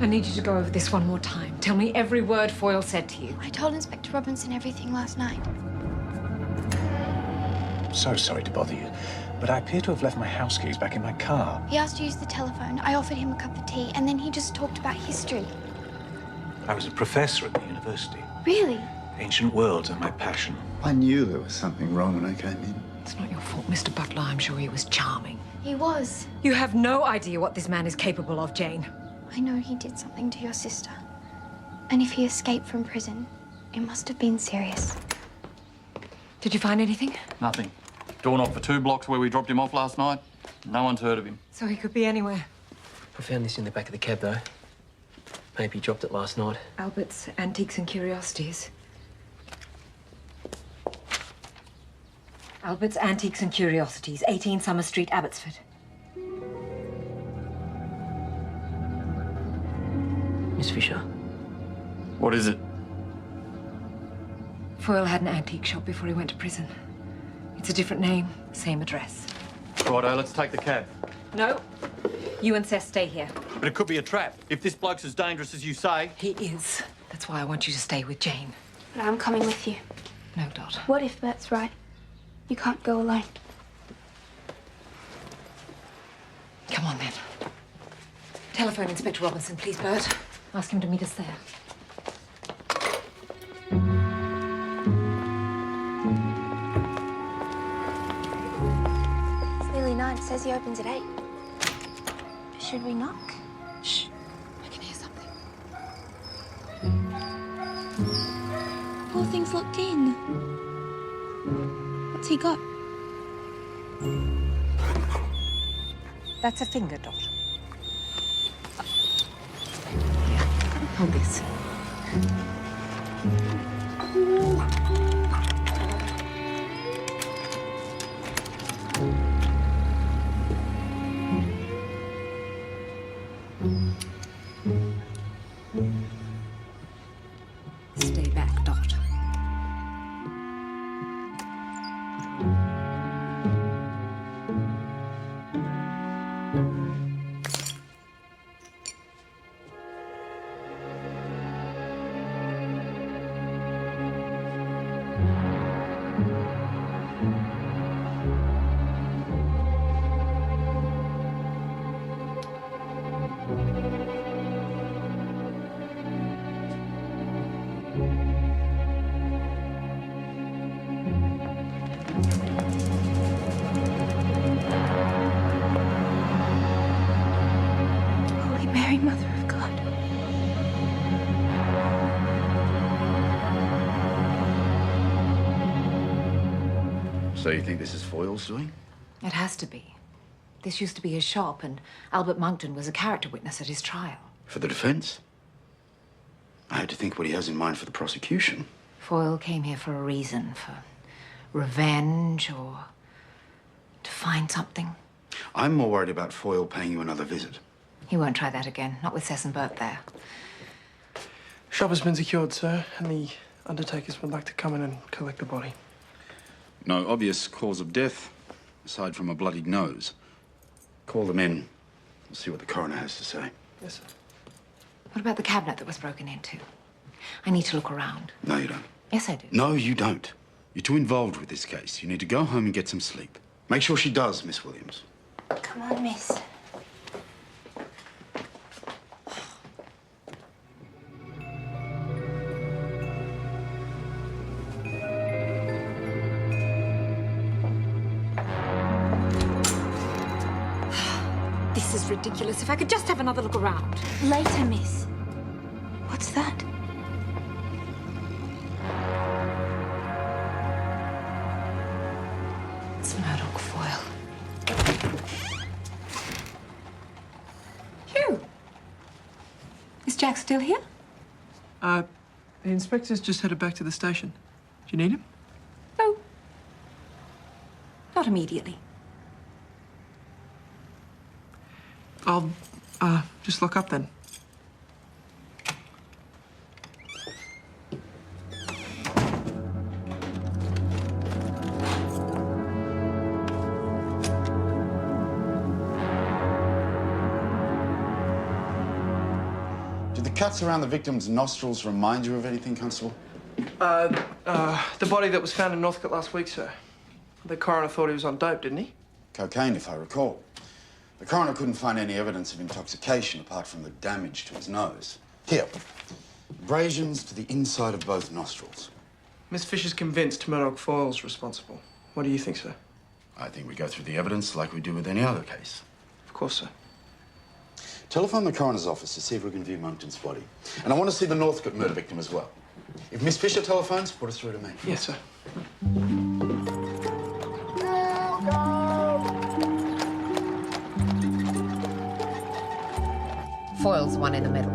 I need you to go over this one more time. Tell me every word Foyle said to you. I told Inspector Robinson everything last night. So sorry to bother you, but I appear to have left my house keys back in my car. He asked to use the telephone. I offered him a cup of tea, and then he just talked about history. I was a professor at the university. Really? Ancient worlds are my passion. I knew there was something wrong when I came in. It's not your fault, Mr. Butler. I'm sure he was charming. He was. You have no idea what this man is capable of, Jane. I know he did something to your sister. And if he escaped from prison, it must have been serious. Did you find anything? Nothing. Door knocked for 2 blocks where we dropped him off last night. No one's heard of him. So he could be anywhere. I found this in the back of the cab, though. Maybe he dropped it last night. Albert's Antiques and Curiosities. Albert's Antiques and Curiosities, 18 Summer Street, Abbotsford. Miss Fisher? What is it? Foyle had an antique shop before he went to prison. It's a different name, same address. Righto, let's take the cab. No. You and Seth stay here. But it could be a trap. If this bloke's as dangerous as you say... He is. That's why I want you to stay with Jane. But I'm coming with you. No, Dot. What if Bert's right? You can't go alone. Come on, then. Telephone Inspector Robinson, please, Bert. Ask him to meet us there. It's nearly 9. It says he opens at 8. Should we knock? Shh. I can hear something. Poor thing's locked in. What's he got? That's a finger, Dot. Hold this. Stay back, Dot. Holy Mary, Mother of God. So you think this is Foyle's doing? It has to be. This used to be his shop, and Albert Monckton was a character witness at his trial. For the defense? I had to think what he has in mind for the prosecution. Foyle came here for a reason, for revenge or to find something. I'm more worried about Foyle paying you another visit. He won't try that again, not with Seth and Burt there. Shop has been secured, sir, and the undertakers would like to come in and collect the body. No obvious cause of death, aside from a bloodied nose. Call them in. We'll see what the coroner has to say. Yes, sir. What about the cabinet that was broken into? I need to look around. No, you don't. Yes, I do. No, you don't. You're too involved with this case. You need to go home and get some sleep. Make sure she does, Miss Williams. Come on, miss. This is ridiculous. If I could just have another look around. Later, miss. What's that? It's Murdoch Foyle. Hugh! Is Jack still here? The inspector's just headed back to the station. Do you need him? No. Not immediately. I'll, just look up then. cuts around the victim's nostrils remind you of anything, Constable? The body that was found in Northcote last week, sir. The coroner thought he was on dope, didn't he? Cocaine, if I recall. The coroner couldn't find any evidence of intoxication apart from the damage to his nose. Here, abrasions to the inside of both nostrils. Miss Fisher's convinced Murdoch Foyle's responsible. What do you think, sir? I think we go through the evidence like we do with any other case. Of course, sir. Telephone the coroner's office to see if we can view Monkton's body. And I want to see the Northcote murder victim as well. If Miss Fisher telephones, put us through to me. Yes, sir. Foyle's the one in the middle.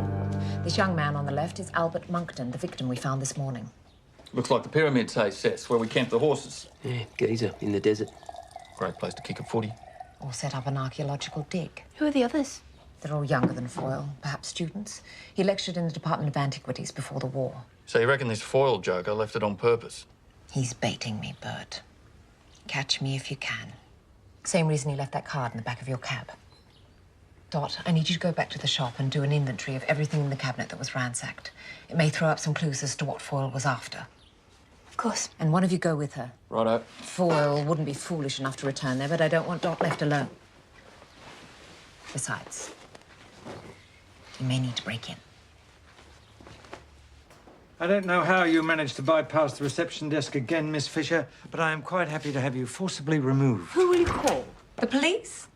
This young man on the left is Albert Monkton, the victim we found this morning. Looks like the pyramids, hey, Sess, where we camp the horses. Yeah, geezer in the desert. Great place to kick a footy. Or set up an archaeological dig. Who are the others? They're all younger than Foyle, perhaps students. He lectured in the Department of Antiquities before the war. So you reckon this Foyle joker left it on purpose? He's baiting me, Burt. Catch me if you can. Same reason he left that card in the back of your cab. Dot, I need you to go back to the shop and do an inventory of everything in the cabinet that was ransacked. It may throw up some clues as to what Foyle was after. Of course. And one of you go with her. Righto. Foyle wouldn't be foolish enough to return there, but I don't want Dot left alone. Besides, you may need to break in. I don't know how you managed to bypass the reception desk again, Miss Fisher, but I am quite happy to have you forcibly removed. Who will you call? The police?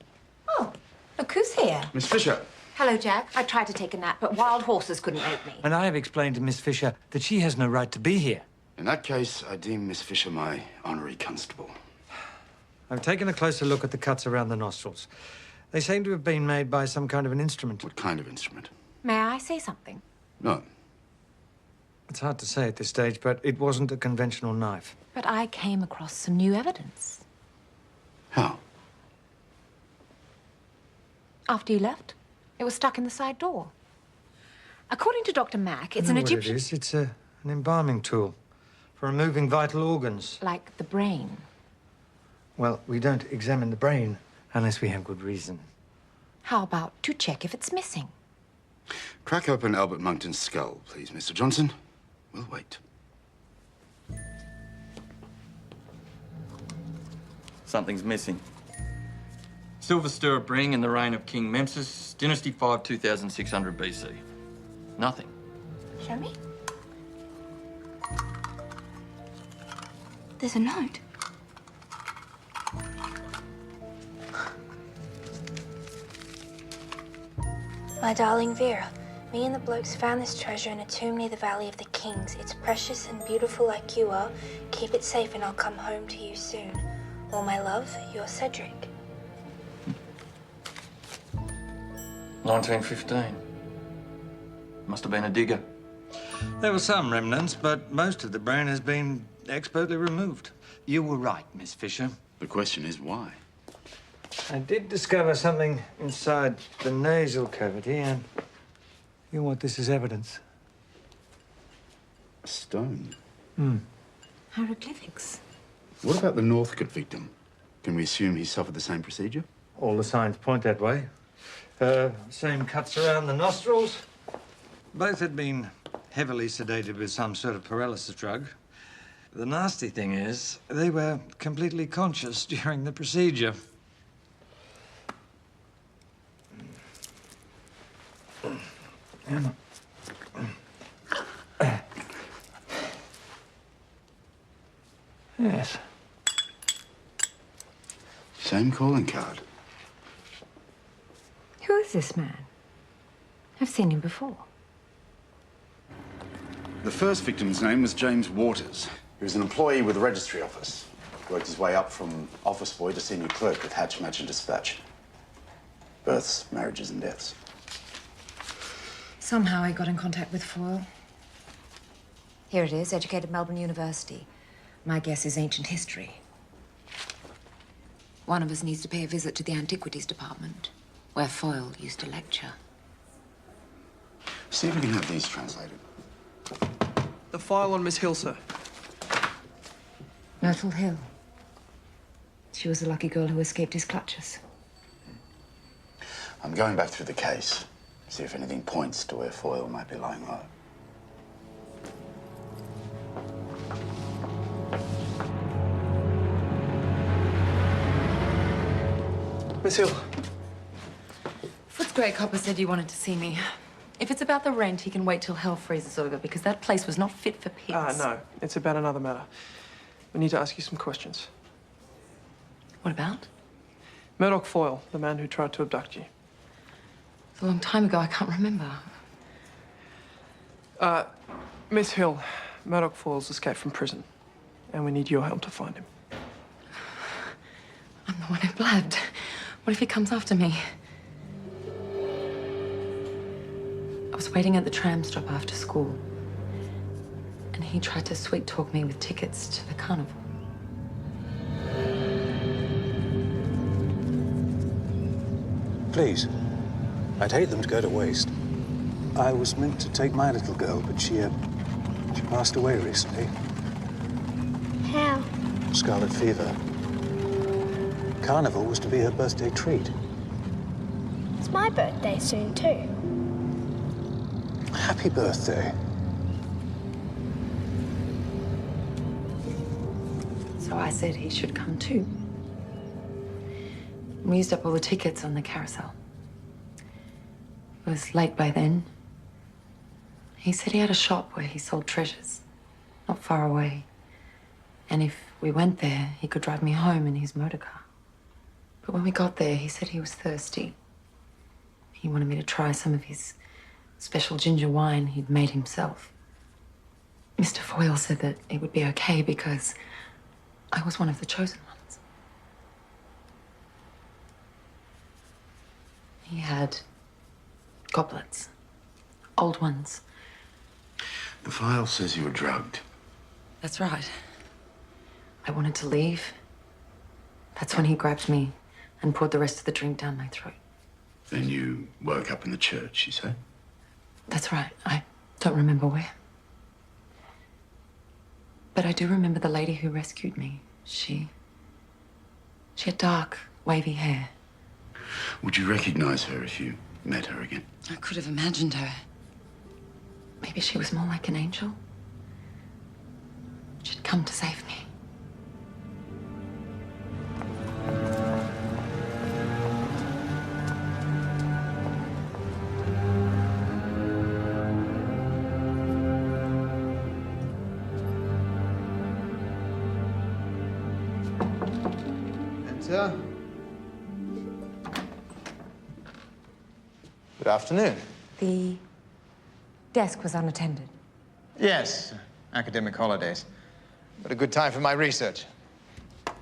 Oh, look who's here. Miss Fisher. Hello, Jack. I tried to take a nap, but wild horses couldn't make me. And I have explained to Miss Fisher that she has no right to be here. In that case, I deem Miss Fisher my honorary constable. I've taken a closer look at the cuts around the nostrils. They seem to have been made by some kind of an instrument. What kind of instrument? May I say something? No. It's hard to say at this stage, but it wasn't a conventional knife. But I came across some new evidence. How? After you left, it was stuck in the side door. According to Dr. Mack, it's I an know what Egyptian... it is. It's an embalming tool for removing vital organs. Like the brain. Well, we don't examine the brain unless we have good reason. How about to check if it's missing? Crack open Albert Monkton's skull, please, Mr. Johnson. We'll wait. Something's missing. Silver stirrup ring in the reign of King Memses, Dynasty 5, 2600 BC. Nothing. Show me. There's a note. My darling Vera, me and the blokes found this treasure in a tomb near the Valley of the Kings. It's precious and beautiful like you are. Keep it safe and I'll come home to you soon. All my love, your Cedric. 1915. Must have been a digger. There were some remnants, but most of the brain has been expertly removed. You were right, Miss Fisher. The question is why? I did discover something inside the nasal cavity, and you want this as evidence. A stone. Hieroglyphics. What about the Northcote victim? Can we assume he suffered the same procedure? All the signs point that way. Same cuts around the nostrils. Both had been heavily sedated with some sort of paralysis drug. The nasty thing is, they were completely conscious during the procedure. Yes. Same calling card. Who is this man? I've seen him before. The first victim's name was James Waters. He was an employee with the registry office. Worked his way up from office boy to senior clerk with Hatch, Match and Dispatch. Births, marriages and deaths. Somehow I got in contact with Foyle. Here it is, educated Melbourne University. My guess is ancient history. One of us needs to pay a visit to the Antiquities Department, where Foyle used to lecture. See if we can have these translated. The file on Miss Hill, sir. Myrtle Hill. She was the lucky girl who escaped his clutches. I'm going back through the case. See if anything points to where Foyle might be lying low. Miss Hill. Foot's Grey Copper said you wanted to see me. If it's about the rent, he can wait till hell freezes over, because that place was not fit for pigs. No. It's about another matter. We need to ask you some questions. What about? Murdoch Foyle, the man who tried to abduct you. It's a long time ago. I can't remember. Miss Hill, Murdoch Foyle's escaped from prison, and we need your help to find him. I'm the one who blabbed. What if he comes after me? I was waiting at the tram stop after school, and he tried to sweet-talk me with tickets to the carnival. Please. I'd hate them to go to waste. I was meant to take my little girl, but she passed away recently. How? Scarlet fever. Carnival was to be her birthday treat. It's my birthday soon, too. Happy birthday. So I said he should come too. We used up all the tickets on the carousel. It was late by then. He said he had a shop where he sold treasures, not far away. And if we went there, he could drive me home in his motor car. But when we got there, he said he was thirsty. He wanted me to try some of his special ginger wine he'd made himself. Mr. Foyle said that it would be okay because I was one of the chosen ones. He had goblets, old ones. The file says you were drugged. That's right. I wanted to leave. That's when he grabbed me and poured the rest of the drink down my throat. Then you woke up in the church, you say? That's right. I don't remember where. But I do remember the lady who rescued me. She had dark, wavy hair. Would you recognize her if you met her again? I could have imagined her. Maybe she was more like an angel. She'd come to save me. Enter. Good afternoon. The desk was unattended. Yes, academic holidays. But a good time for my research.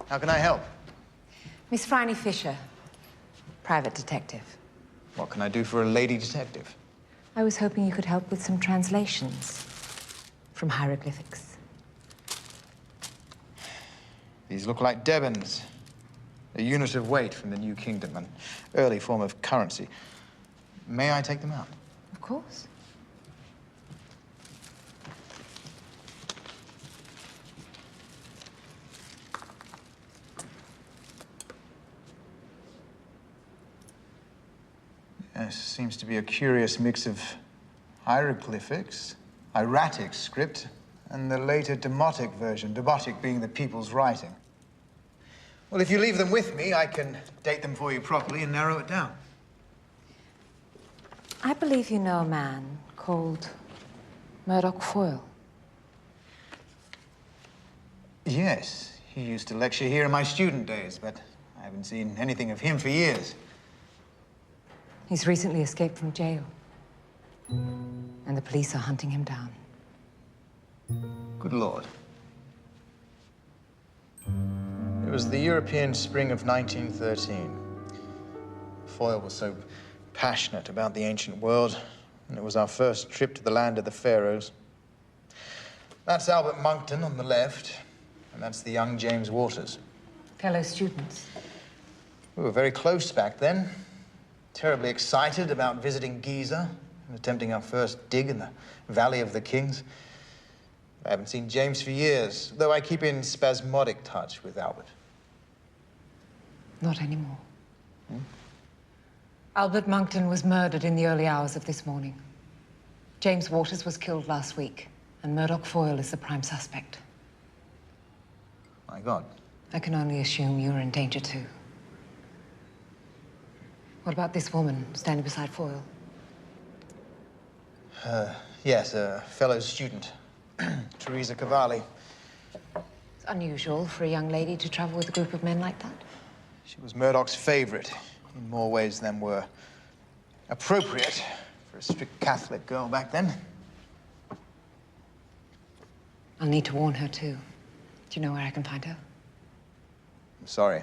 How can I help? Miss Phryne Fisher, private detective. What can I do for a lady detective? I was hoping you could help with some translations from hieroglyphics. These look like Devons, a unit of weight from the New Kingdom, an early form of currency. May I take them out? Of course. Yes, seems to be a curious mix of hieroglyphics, hieratic script, and the later Demotic version, Demotic being the people's writing. Well, if you leave them with me, I can date them for you properly and narrow it down. I believe you know a man called Murdoch Foyle. Yes, he used to lecture here in my student days, but I haven't seen anything of him for years. He's recently escaped from jail, and the police are hunting him down. Good Lord. It was the European spring of 1913. Foyle was so passionate about the ancient world, and it was our first trip to the land of the pharaohs. That's Albert Monckton on the left, and that's the young James Waters. Fellow students. We were very close back then, terribly excited about visiting Giza and attempting our first dig in the Valley of the Kings. I haven't seen James for years, though I keep in spasmodic touch with Albert. Not anymore. Albert Monckton was murdered in the early hours of this morning. James Waters was killed last week, and Murdoch Foyle is the prime suspect. My God. I can only assume you're in danger too. What about this woman standing beside Foyle? Yes, a fellow student, Teresa Cavalli. It's unusual for a young lady to travel with a group of men like that. She was Murdoch's favorite in more ways than were appropriate for a strict Catholic girl back then. I'll need to warn her too. Do you know where I can find her? I'm sorry.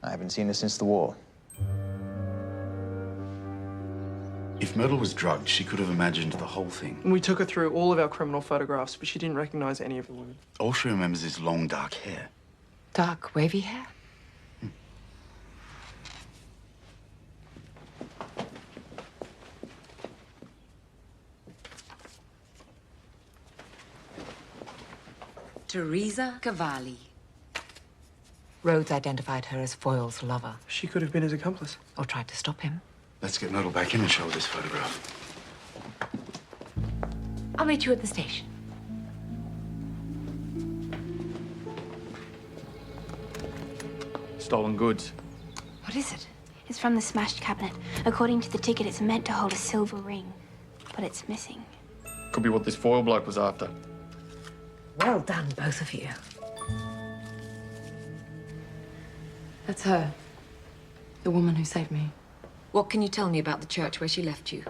I haven't seen her since the war. If Myrtle was drugged, she could have imagined the whole thing. We took her through all of our criminal photographs, but she didn't recognize any of the women. All she remembers is long, dark hair. Dark, wavy hair? Teresa Cavalli. Rhodes identified her as Foyle's lover. She could have been his accomplice. Or tried to stop him. Let's get Myrtle back in and show her this photograph. I'll meet you at the station. Stolen goods. What is it? It's from the smashed cabinet. According to the ticket, it's meant to hold a silver ring, but it's missing. Could be what this Foyle bloke was after. Well done, both of you. That's her. The woman who saved me. What can you tell me about the church where she left you?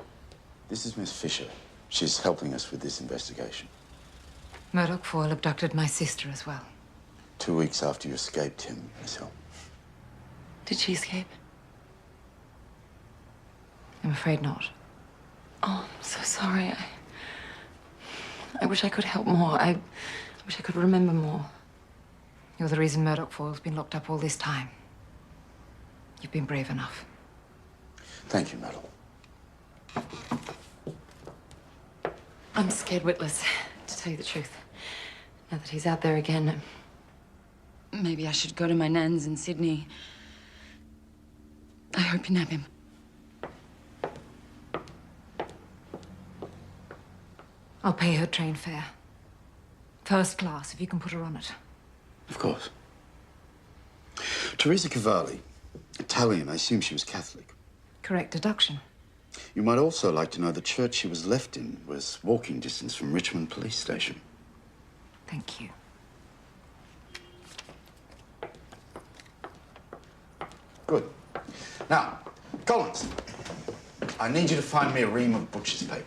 This is Miss Fisher. She's helping us with this investigation. Murdoch Foyle abducted my sister as well. 2 weeks after you escaped him, Miss Hill. Did she escape? I'm afraid not. Oh, I'm so sorry. I wish I could help more. I wish I could remember more. You're the reason Murdoch Foyle's been locked up all this time. You've been brave enough. Thank you, Myrtle. I'm scared witless, to tell you the truth. Now that he's out there again, maybe I should go to my nan's in Sydney. I hope you nab him. I'll pay her train fare. First class, if you can put her on it. Of course. Teresa Cavalli, Italian. I assume she was Catholic. Correct deduction. You might also like to know the church she was left in was walking distance from Richmond Police Station. Thank you. Good. Now, Collins, I need you to find me a ream of butcher's paper.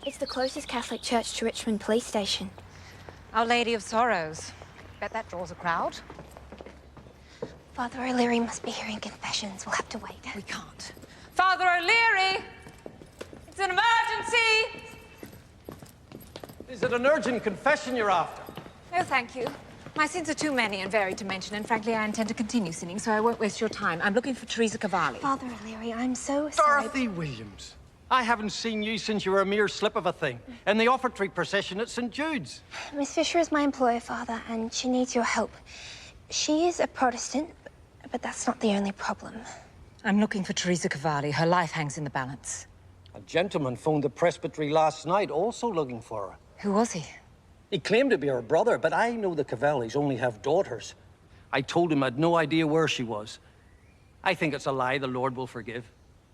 It's the closest Catholic church to Richmond Police Station. Our Lady of Sorrows. Bet that draws a crowd. Father O'Leary must be hearing confessions. We'll have to wait. We can't. Father O'Leary! It's an emergency! Is it an urgent confession you're after? No, thank you. My sins are too many and varied to mention, and frankly, I intend to continue sinning, so I won't waste your time. I'm looking for Teresa Cavalli. Father O'Leary, I'm so sorry. Dorothy Williams. I haven't seen you since you were a mere slip of a thing in the offertory procession at St. Jude's. Miss Fisher is my employer, Father, and she needs your help. She is a Protestant, but that's not the only problem. I'm looking for Teresa Cavalli. Her life hangs in the balance. A gentleman phoned the presbytery last night, also looking for her. Who was he? He claimed to be her brother, but I know the Cavallis only have daughters. I told him I'd no idea where she was. I think it's a lie the Lord will forgive.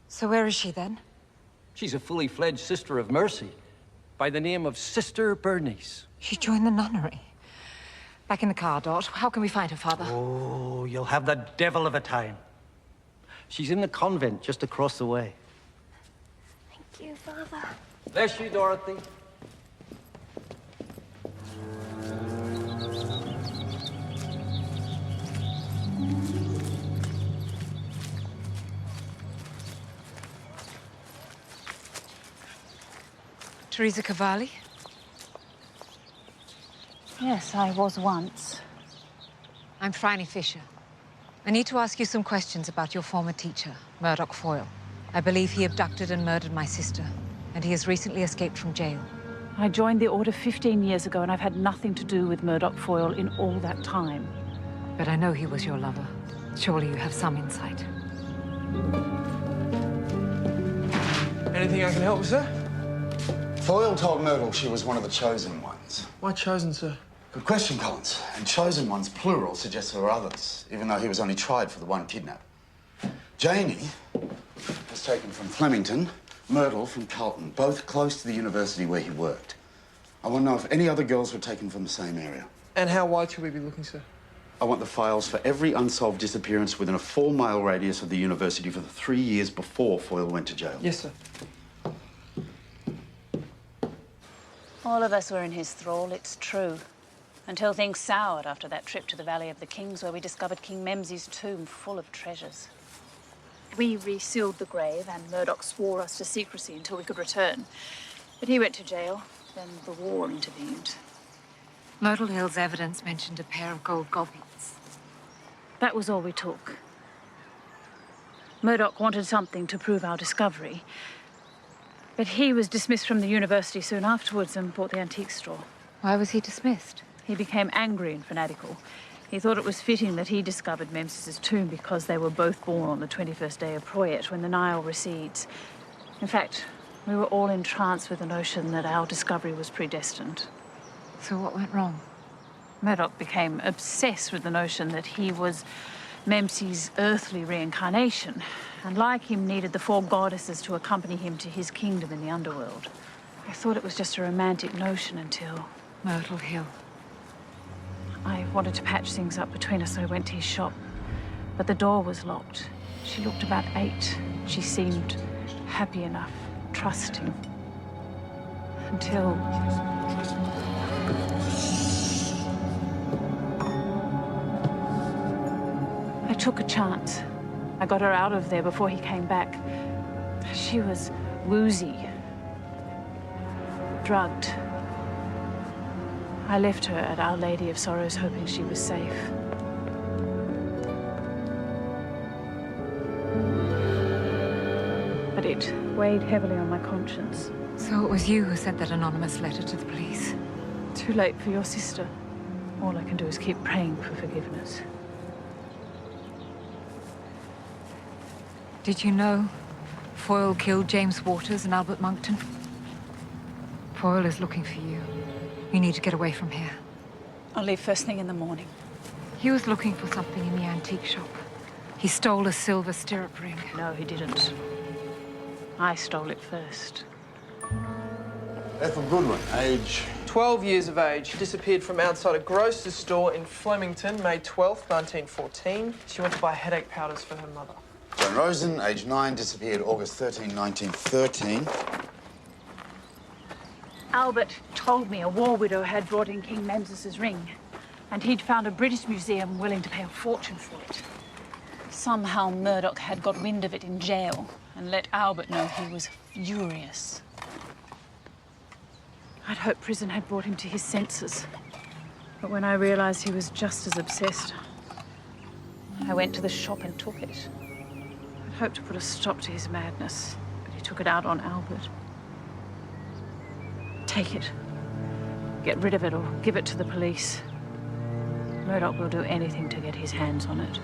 So where is she, then? She's a fully fledged Sister of Mercy by the name of Sister Bernice. She joined the nunnery. Back in the car, Dot. How can we find her, Father? Oh, you'll have the devil of a time. She's in the convent just across the way. Thank you, Father. Bless you, Dorothy. Teresa Cavalli? Yes, I was once. I'm Phryne Fisher. I need to ask you some questions about your former teacher, Murdoch Foyle. I believe he abducted and murdered my sister, and he has recently escaped from jail. I joined the Order 15 years ago, and I've had nothing to do with Murdoch Foyle in all that time. But I know he was your lover. Surely you have some insight. Anything I can help with, sir? Foyle told Myrtle she was one of the chosen ones. Why chosen, sir? Good question, Collins. And chosen ones, plural, suggests there were others, even though he was only tried for the one kidnap. Janie was taken from Flemington, Myrtle from Carlton, both close to the university where he worked. I want to know if any other girls were taken from the same area. And how wide should we be looking, sir? I want the files for every unsolved disappearance within a 4-mile radius of the university for the 3 years before Foyle went to jail. Yes, sir. All of us were in his thrall, it's true. Until things soured after that trip to the Valley of the Kings, where we discovered King Memses' tomb full of treasures. We resealed the grave, and Murdoch swore us to secrecy until we could return. But he went to jail, then the war intervened. Myrtle Hill's evidence mentioned a pair of gold goblets. That was all we took. Murdoch wanted something to prove our discovery, but he was dismissed from the university soon afterwards and bought the antique store. Why was he dismissed? He became angry and fanatical. He thought it was fitting that he discovered Memses' tomb because they were both born on the 21st day of Proyet, when the Nile recedes. In fact, we were all entranced with the notion that our discovery was predestined. So what went wrong? Murdoch became obsessed with the notion that he was Memses' earthly reincarnation, and like him needed the 4 goddesses to accompany him to his kingdom in the underworld. I thought it was just a romantic notion until... Myrtle Hill. I wanted to patch things up between us, so I went to his shop. But the door was locked. She looked about 8. She seemed happy enough, trusting. Until... I took a chance. I got her out of there before he came back. She was woozy, drugged. I left her at Our Lady of Sorrows, hoping she was safe. But it weighed heavily on my conscience. So it was you who sent that anonymous letter to the police? Too late for your sister. All I can do is keep praying for forgiveness. Did you know Foyle killed James Waters and Albert Monckton? Foyle is looking for you. You need to get away from here. I'll leave first thing in the morning. He was looking for something in the antique shop. He stole a silver stirrup ring. No, he didn't. I stole it first. Ethel Goodwin, age... 12 years of age. She disappeared from outside a grocer's store in Flemington, May 12th, 1914. She went to buy headache powders for her mother. Joan Rosen, age 9, disappeared August 13, 1913. Albert told me a war widow had brought in King Memses' ring, and he'd found a British museum willing to pay a fortune for it. Somehow Murdoch had got wind of it in jail and let Albert know he was furious. I'd hoped prison had brought him to his senses, but when I realized he was just as obsessed, I went to the shop and took it. I'd hoped to put a stop to his madness, but he took it out on Albert. Take it. Get rid of it or give it to the police. Murdoch will do anything to get his hands on it.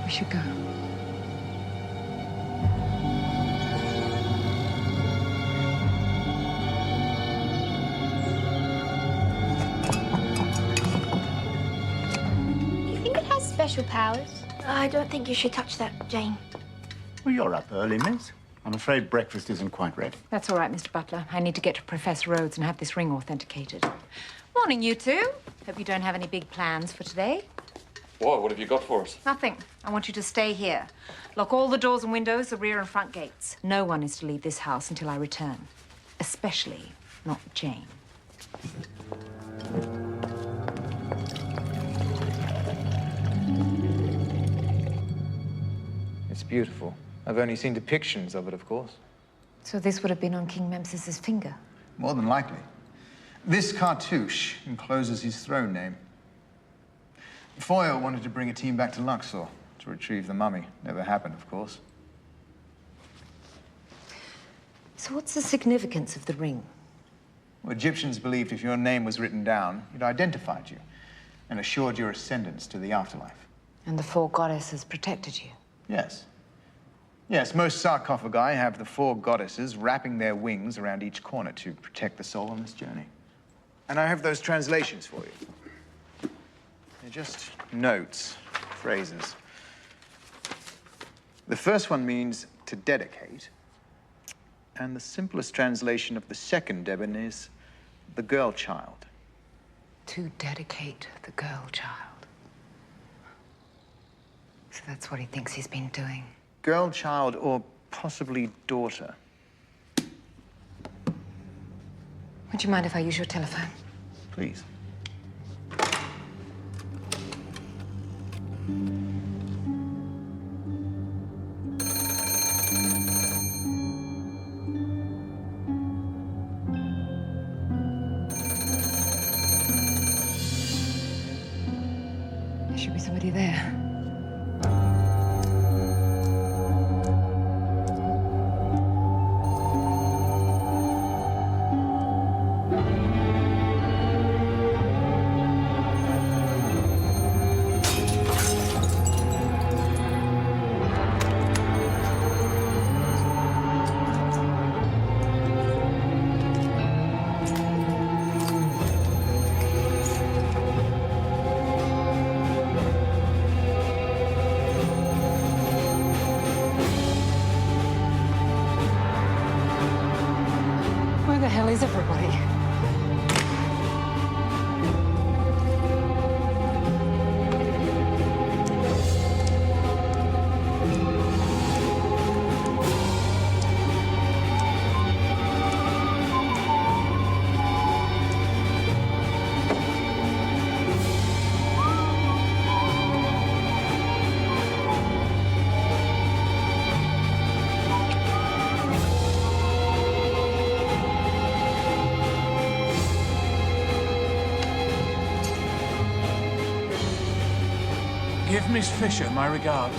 We should go. Special powers? I don't think you should touch that, Jane. Well, you're up early, miss. I'm afraid breakfast isn't quite ready. That's all right, Mr. Butler. I need to get to Professor Rhodes and have this ring authenticated. Morning, you two. Hope you don't have any big plans for today. Why? What have you got for us? Nothing. I want you to stay here. Lock all the doors and windows, the rear and front gates. No one is to leave this house until I return. Especially not Jane. It's beautiful. I've only seen depictions of it, of course. So this would have been on King Memses' finger? More than likely. This cartouche encloses his throne name. Foyle wanted to bring a team back to Luxor to retrieve the mummy. Never happened, of course. So what's the significance of the ring? Well, Egyptians believed if your name was written down, it identified you and assured your ascendance to the afterlife. And the four goddesses protected you? Yes. Yes, most sarcophagi have the four goddesses wrapping their wings around each corner to protect the soul on this journey. And I have those translations for you. They're just notes, phrases. The first one means to dedicate. And the simplest translation of the second, Debin, is the girl child. To dedicate the girl child. So that's what he thinks he's been doing. Girl child or possibly daughter. Would you mind if I use your telephone? Please. There should be somebody there. Where the hell is everybody? Give Miss Fisher my regards.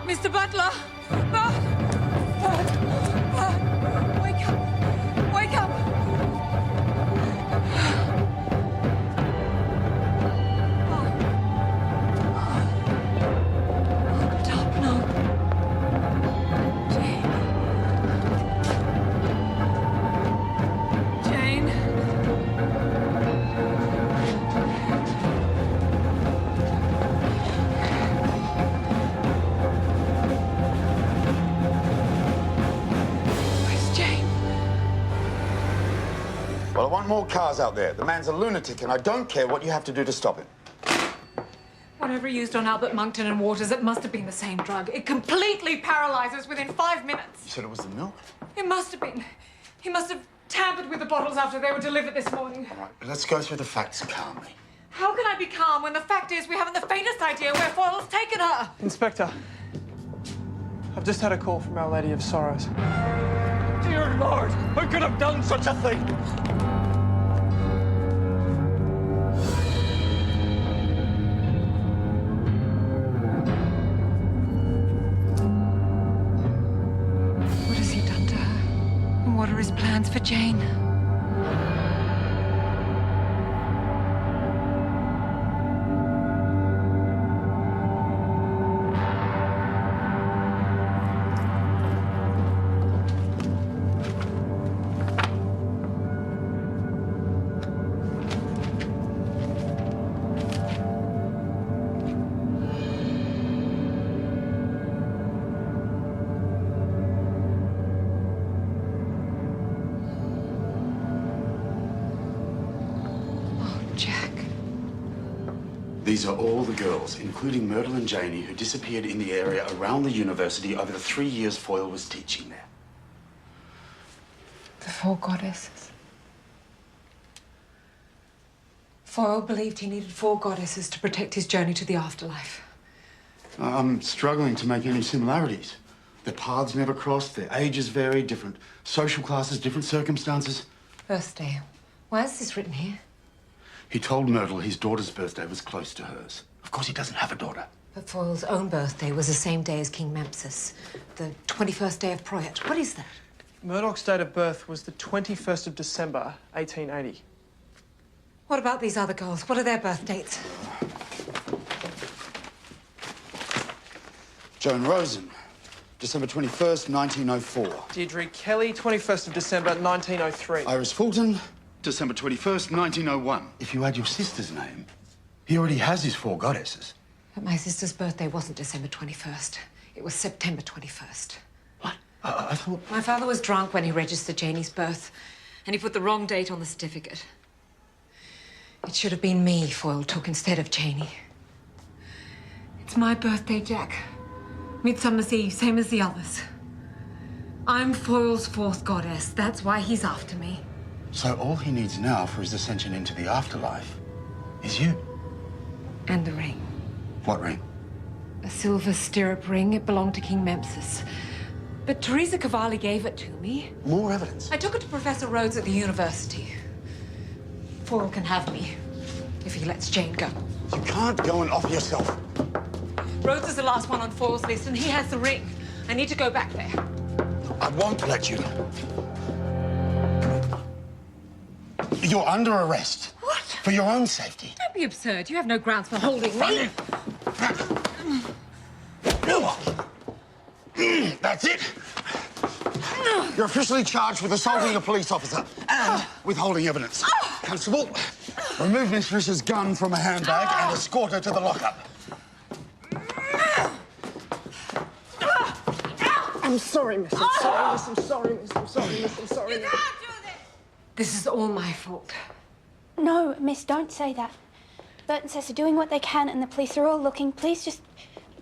Mr. Butler! Bert! Wake up! Wake up! Stop, no. Jane. Where's Jane? Well, I want more cars out there. The man's a lunatic, and I don't care what you have to do to stop him. Whatever he used on Albert Monckton and Waters, it must have been the same drug. It completely paralyzes within 5 minutes. You said it was the milk? It must have been. He must have tampered with the bottles after they were delivered this morning. All right, let's go through the facts calmly. How can I be calm when the fact is we haven't the faintest idea where Foyle's taken her? Inspector, I've just had a call from Our Lady of Sorrows. Dear Lord, who could have done such a thing? What has he done to her? And what are his plans for Jane? These are all the girls, including Myrtle and Janie, who disappeared in the area around the university over the 3 years Foyle was teaching there. The four goddesses. Foyle believed he needed four goddesses to protect his journey to the afterlife. I'm struggling to make any similarities. Their paths never crossed, their ages varied, different social classes, different circumstances. Birthday. Why is this written here? He told Myrtle his daughter's birthday was close to hers. Of course he doesn't have a daughter. But Foyle's own birthday was the same day as King Memses, the 21st day of Project. What is that? Murdoch's date of birth was the 21st of December, 1880. What about these other girls? What are their birth dates? Joan Rosen, December 21st, 1904. Deirdre Kelly, 21st of December, 1903. Iris Fulton, December 21st, 1901. If you add your sister's name, he already has his 4 goddesses. But my sister's birthday wasn't December 21st. It was September 21st. What? I thought... My father was drunk when he registered Janie's birth, and he put the wrong date on the certificate. It should have been me Foyle took instead of Janie. It's my birthday, Jack. Midsummer's Eve, same as the others. I'm Foyle's 4th goddess. That's why he's after me. So all he needs now for his ascension into the afterlife is you. And the ring. What ring? A silver stirrup ring. It belonged to King Memses. But Teresa Cavalli gave it to me. More evidence. I took it to Professor Rhodes at the university. Foyle can have me, if he lets Jane go. You can't go and offer yourself. Rhodes is the last one on Foyle's list, and he has the ring. I need to go back there. I won't let you. You're under arrest. What? For your own safety. Don't be absurd. You have no grounds for holding me. That's it. You're officially charged with assaulting a police officer and withholding evidence. Constable, remove Miss Fisher's gun from a handbag and escort her to the lockup. I'm sorry, miss. I'm sorry, miss. I'm sorry, miss. I'm sorry, miss. I'm sorry, miss. This is all my fault. No, miss, don't say that. Bert and Sess are doing what they can and the police are all looking. Please just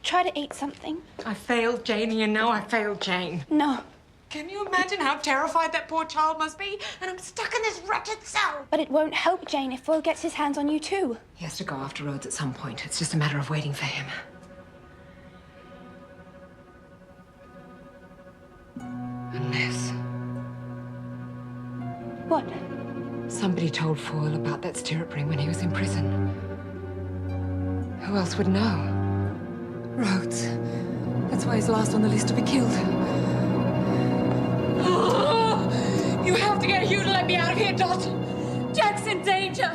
try to eat something. I failed Janie, and now I failed Jane. No. Can you imagine how terrified that poor child must be? And I'm stuck in this wretched cell. But it won't help Jane if Foyle gets his hands on you too. He has to go after Rhodes at some point. It's just a matter of waiting for him. Unless... What? Somebody told Foyle about that stirrup ring when he was in prison. Who else would know? Rhodes. That's why he's last on the list to be killed. Oh, you have to get Hugh to let me out of here, Dot. Jack's in danger.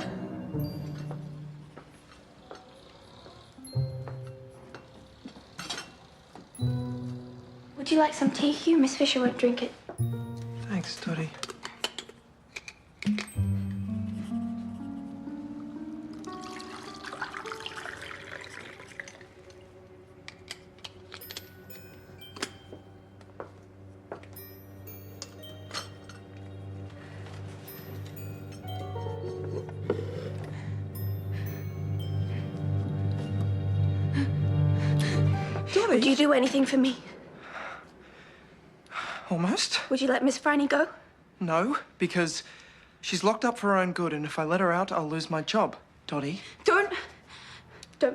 Would you like some tea, Hugh? Miss Fisher won't drink it. Thanks, Dottie. Would you do anything for me? Almost. Would you let Miss Phryne go? No, because she's locked up for her own good, and if I let her out, I'll lose my job. Dottie. Don't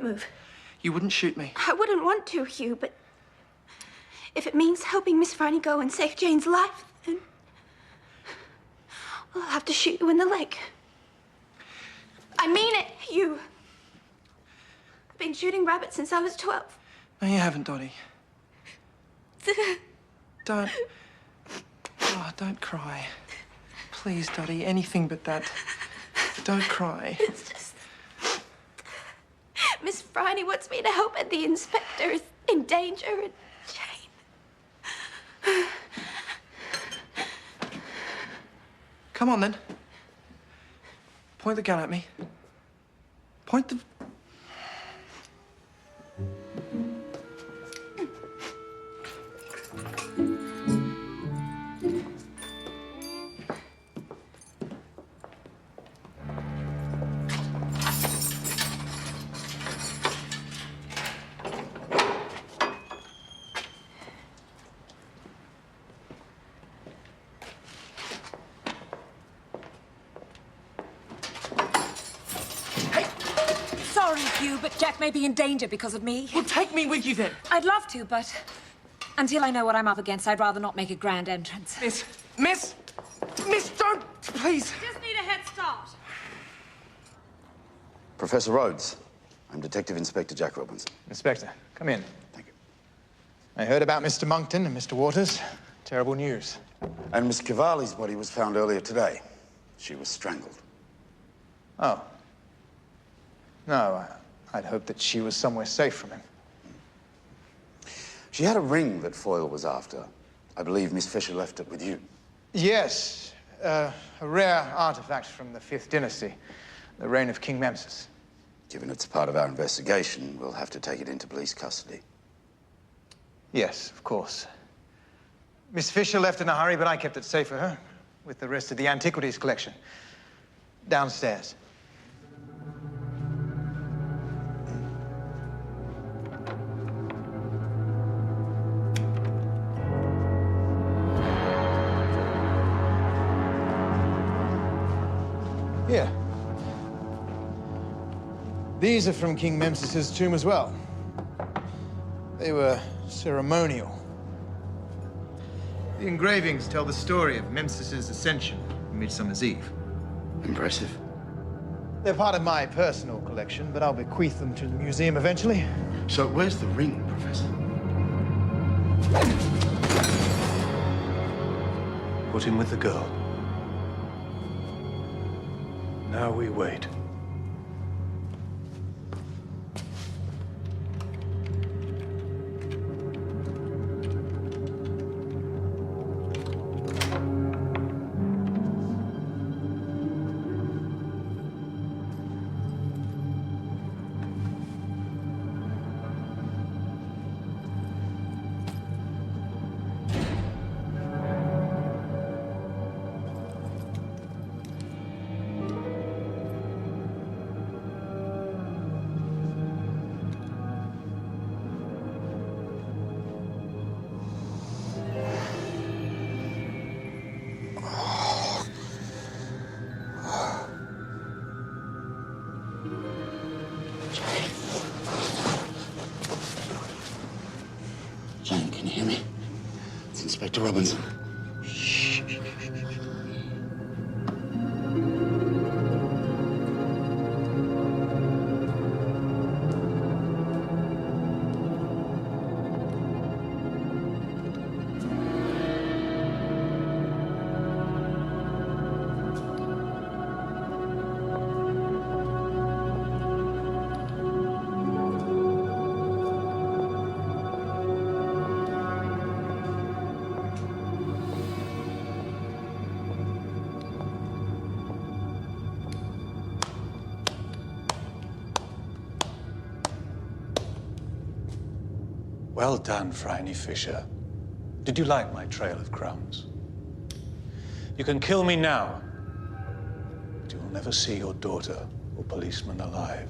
move. You wouldn't shoot me. I wouldn't want to, Hugh, but if it means helping Miss Phryne go and save Jane's life, then I'll have to shoot you in the leg. I mean it, Hugh. I've been shooting rabbits since I was 12. No, you haven't, Dottie. Don't cry. Please, Dottie, anything but that. Don't cry. It's just... Miss Phryne wants me to help, and the inspector is in danger, and Jane... Come on, then. Point the gun at me. Point the... Sorry, Hugh, but Jack may be in danger because of me. Well, take me with you, then. I'd love to, but until I know what I'm up against, I'd rather not make a grand entrance. Miss, don't, please. Just need a head start. Professor Rhodes, I'm Detective Inspector Jack Robinson. Inspector, come in. Thank you. I heard about Mr. Monckton and Mr. Waters. Terrible news. And Miss Cavalli's body was found earlier today. She was strangled. Oh. No, I'd hoped that she was somewhere safe from him. She had a ring that Foyle was after. I believe Miss Fisher left it with you. Yes, a rare artifact from the 5th dynasty, the reign of King Memses. Given it's part of our investigation, we'll have to take it into police custody. Yes, of course. Miss Fisher left in a hurry, but I kept it safe for her, with the rest of the antiquities collection. Downstairs. Here. These are from King Memses' tomb as well. They were ceremonial. The engravings tell the story of Memses' ascension on Midsummer's Eve. Impressive. They're part of my personal collection, but I'll bequeath them to the museum eventually. So where's the ring, Professor? Put him with the girl. Now we wait. Jane, can you hear me? It's Inspector Robinson. Well done, Phryne Fisher. Did you like my trail of crumbs? You can kill me now, but you will never see your daughter or policeman alive.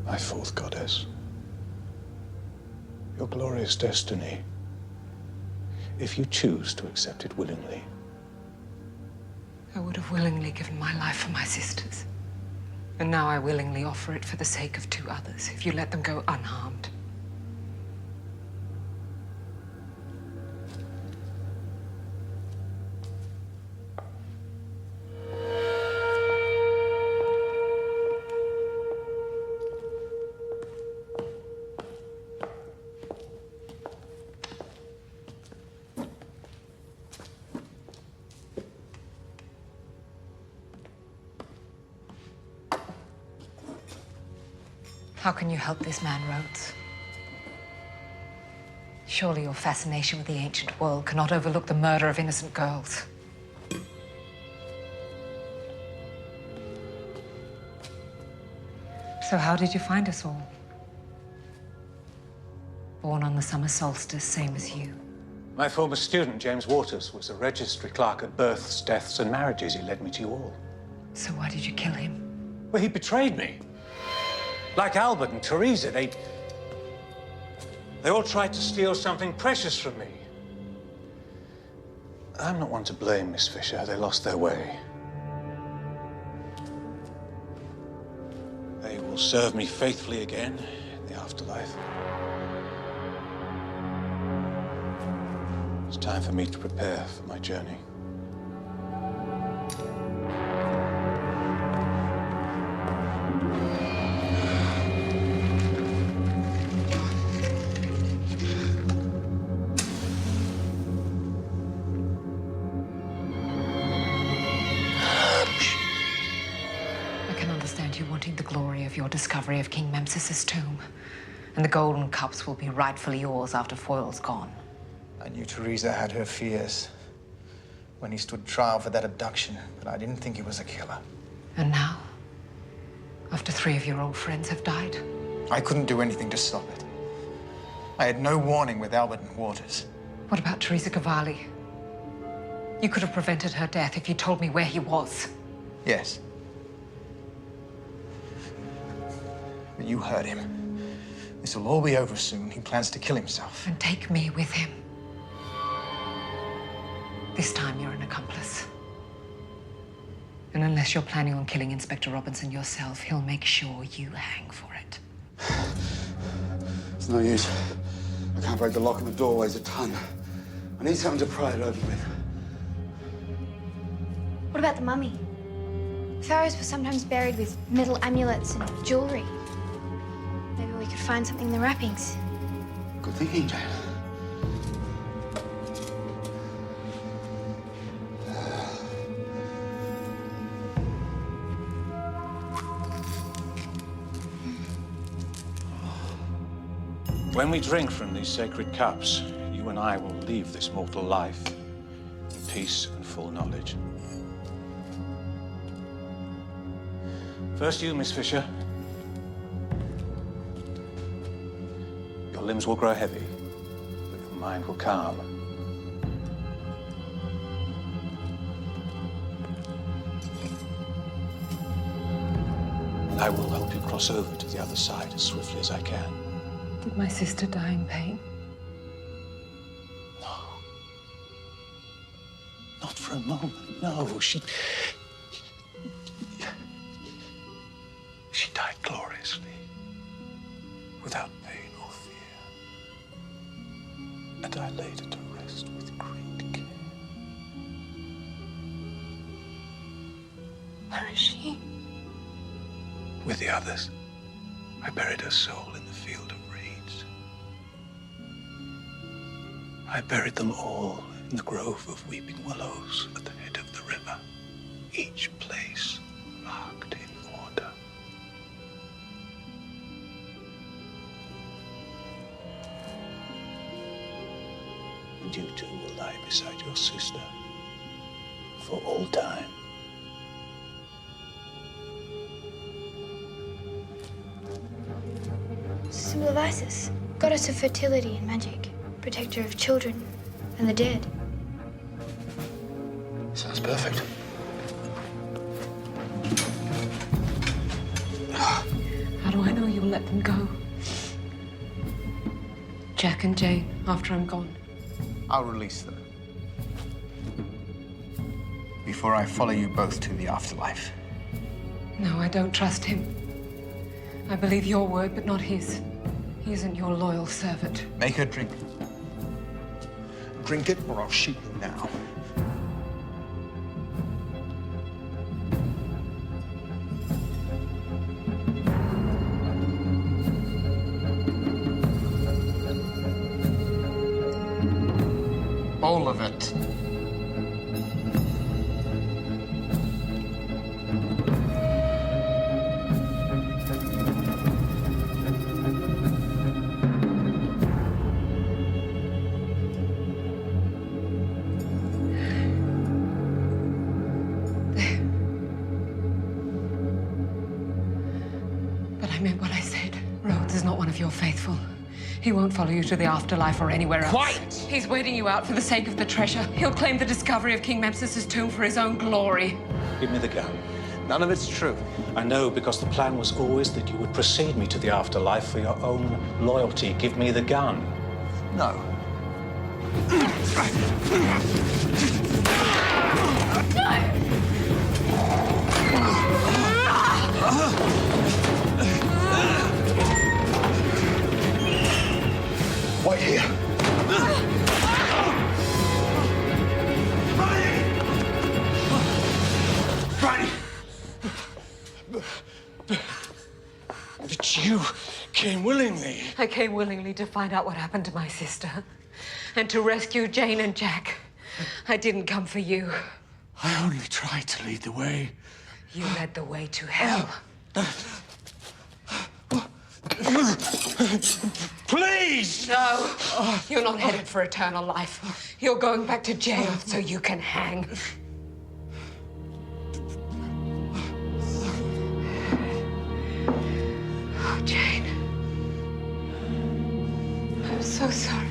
My fourth goddess, your glorious destiny, if you choose to accept it willingly. I would have willingly given my life for my sisters. And now I willingly offer it for the sake of 2 others, if you let them go unharmed. How can you help this man, Rhodes? Surely your fascination with the ancient world cannot overlook the murder of innocent girls. So how did you find us all? Born on the summer solstice, same as you. My former student, James Waters, was a registry clerk at births, deaths, and marriages. He led me to you all. So why did you kill him? Well, he betrayed me. Like Albert and Teresa, they all tried to steal something precious from me. I'm not one to blame, Miss Fisher. They lost their way. They will serve me faithfully again in the afterlife. It's time for me to prepare for my journey. Your discovery of King Memses' tomb. And the golden cups will be rightfully yours after Foyle's gone. I knew Teresa had her fears when he stood trial for that abduction, but I didn't think he was a killer. And now, after 3 of your old friends have died? I couldn't do anything to stop it. I had no warning with Albert and Waters. What about Teresa Cavalli? You could have prevented her death if you told me where he was. Yes. But you heard him. This will all be over soon. He plans to kill himself. And take me with him. This time you're an accomplice. And unless you're planning on killing Inspector Robinson yourself, he'll make sure you hang for it. It's no use. I can't break the lock and the door weighs a ton. I need something to pry it open with. What about the mummy? Pharaohs were sometimes buried with metal amulets and jewelry. Maybe we could find something in the wrappings. Good thinking, Jane. When we drink from these sacred cups, you and I will leave this mortal life in peace and full knowledge. First you, Miss Fisher. Your limbs will grow heavy, but your mind will calm. I will help you cross over to the other side as swiftly as I can. Did my sister die in pain? No. Not for a moment, no. She died gloriously, without pain or fear. And I laid her to rest with great care. Where is she? With the others, I buried her soul in the field of reeds. I buried them all in the grove of weeping willows at the head of the river, each place marked in order. And you two will lie beside your sister for all time. Symbol of Isis, goddess of fertility and magic, protector of children and the dead. Sounds perfect. How do I know you'll let them go? Jack and Jane, after I'm gone. I'll release them. Before I follow you both to the afterlife. No, I don't trust him. I believe your word, but not his. He isn't your loyal servant. Make her drink. Drink it, or I'll shoot you now. All of it. Your faithful. He won't follow you to the afterlife or anywhere else. Quiet! He's waiting you out for the sake of the treasure. He'll claim the discovery of King Memses' tomb for his own glory. Give me the gun. None of it's true. I know, because the plan was always that you would precede me to the afterlife for your own loyalty. Give me the gun. No. Wait here. Phryne! But you came willingly. I came willingly to find out what happened to my sister and to rescue Jane and Jack. I didn't come for you. I only tried to lead the way. You led the way to hell. Please! No, you're not headed for eternal life. You're going back to jail so you can hang. Oh, Jane. I'm so sorry.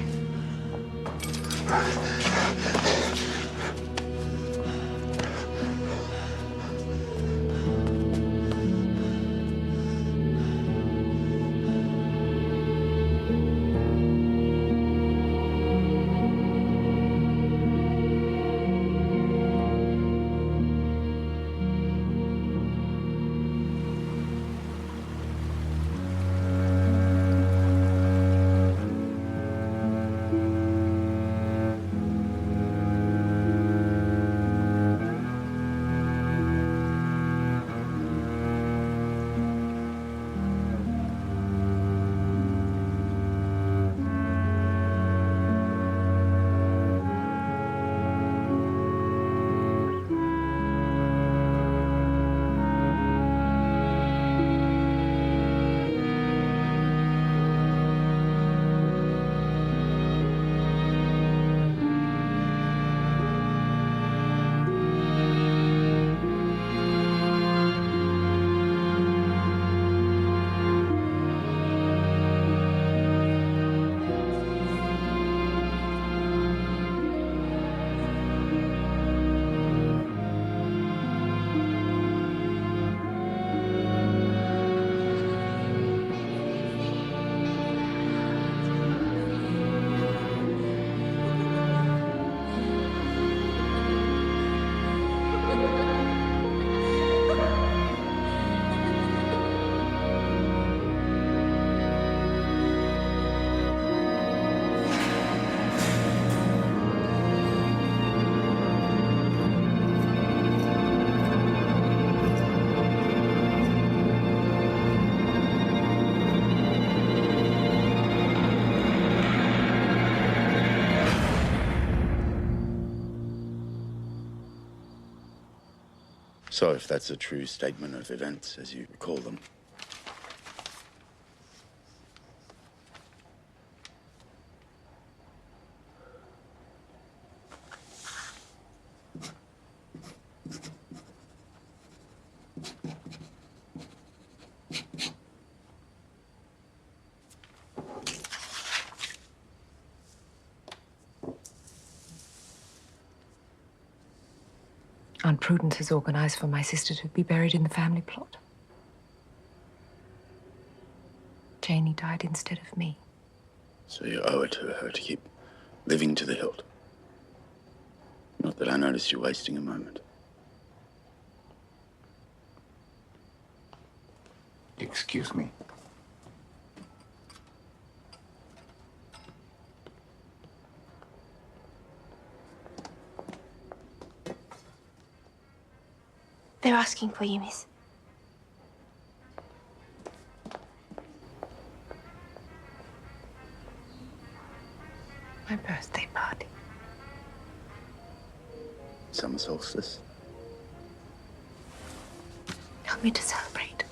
So if that's a true statement of events, as you recall them, Aunt Prudence has organized for my sister to be buried in the family plot. Janie died instead of me. so you owe it to her to keep living to the hilt. Not that I noticed you wasting a moment. Excuse me. They're asking for you, miss. My birthday party. Summer solstice. Help me to celebrate.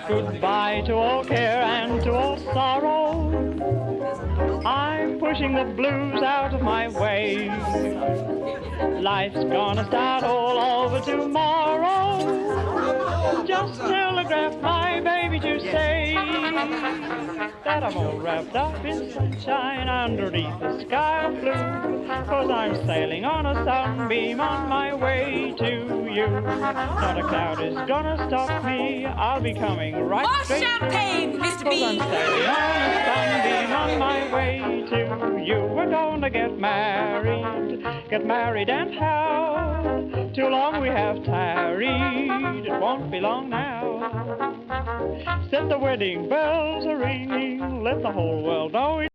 Goodbye to all care and to all sorrow. I'm pushing the blues out of my way. Life's gonna start all over tomorrow. Just telegraph my baby to say that I'm all wrapped up in sunshine underneath the sky of blue, 'cause I'm sailing on a sunbeam on my way to you. Not a cloud is gonna stop me, I'll be coming right More straight champagne, through, Mr. 'cause I'm sailing on a sunbeam on my way to you. We're gonna get married and how? Too long we have tarried, it won't be long now. Set the wedding bells a ringing, let the whole world know it.